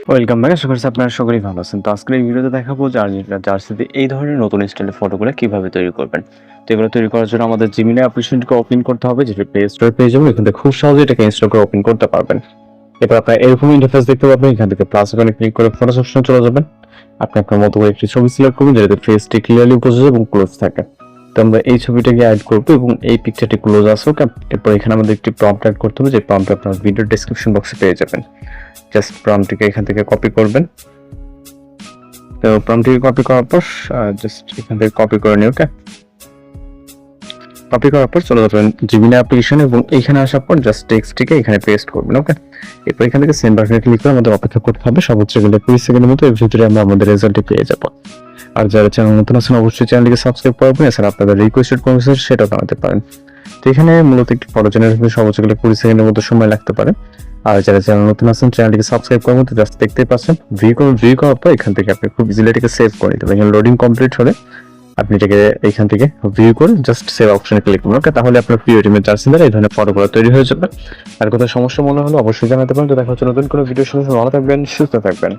Welcome back. আশা করছি আপনারা সকলেই ভালো আছেন। তো আজকের এই ভিডিওতে দেখাবো জার্সিতে এই ধরনের নতুন স্টাইলের ফটোগুলো কিভাবে তৈরি করবেন। তো এগুলো তৈরি করার জন্য আমাদের জিমিনি অ্যাপ্লিকেশনটিকে ওপেন করতে হবে, যেটা প্লে স্টোরে পেয়ে যাবেন। এখান থেকে খুব সহজেই এটাকে ইনস্টল করে ওপেন করতে পারবেন। এরপর আপনার এরকম ইন্টারফেস দেখতে পাবেন। এখান থেকে প্লাস আইকনে ক্লিক করে ফটোস অপশনে চলে যাবেন। আপনি আপনার মতো করে একটি ছবি সিলেক্ট করবেন যেটাতে ফেসটি ক্লিয়ারলি বোঝা যায় এবং ক্লোজ থাকে। তো আমরা এই ছবিটাকে অ্যাড করবো এবং এই পিকচারটি ক্লোজ আসুক। এরপর এখানে আমাদের একটি প্রম্পট অ্যাড করতে হবে, যে প্রম্পট আপনার ভিডিও ডেসক্রিপশন বক্সে পেয়ে যাবেন। জাস্ট প্রম্পটটিকে এখান থেকে কপি করবেন। তো প্রম্পটটিকে কপি করার পর জাস্ট এখান থেকে কপি করে নিই। ওকে, কপি করার পর চলে যাবেন জিমিনি অ্যাপ্লিকেশন এবং এখানে আসার পর জাস্ট টেক্সটটিকে এখানে পেস্ট করবেন। ওকে, এরপর এখান থেকে সেন্ড বাটনে ক্লিক করে আমাদের অপেক্ষা করতে হবে। সর্বোচ্চ গেলে 20 সেকেন্ডের মতো এর ভিতরে আমরা আমাদের রেজাল্টটি পেয়ে যাব। আর যারা চ্যানেল নতুন আছেন অবশ্যই চ্যানেলটিকে সাবস্ক্রাইব করবেন। এছাড়া আপনাদের রিকোয়েস্টেড কমেন্টস সেটাও জানাতে পারেন। তো এখানে মূলত একটি ফটো জেনারেট হতে সর্বোচ্চ গেলে 20 সেকেন্ডের মতো সময় লাগতে পারে। আর যারা চ্যানেল নতুন আছেন চ্যানেলটিকে সাবস্ক্রাইব করবেন। তো জাস্ট দেখতেই পাচ্ছেন ভিউ করার পর এখান থেকে আপনি খুব ইজিলি এটাকে সেভ করে নিতে পারেন। এখানে লোডিং কমপ্লিট হলে আপনি এটাকে এইখান থেকে ভিউ করে জাস্ট সেভ অপশনে ক্লিক করুন। ওকে, তাহলে আপনার প্রিয় টিমের জার্সি দ্বারা এই ধরনের ফটোগুলো তৈরি হয়ে যাবে। আর কোথাও সমস্যা মনে হলে অবশ্যই জানাতে পারেন। তো দেখা হচ্ছে নতুন কোনো ভিডিওর সাথে। ভালো থাকবেন, সুস্থ থাকবেন।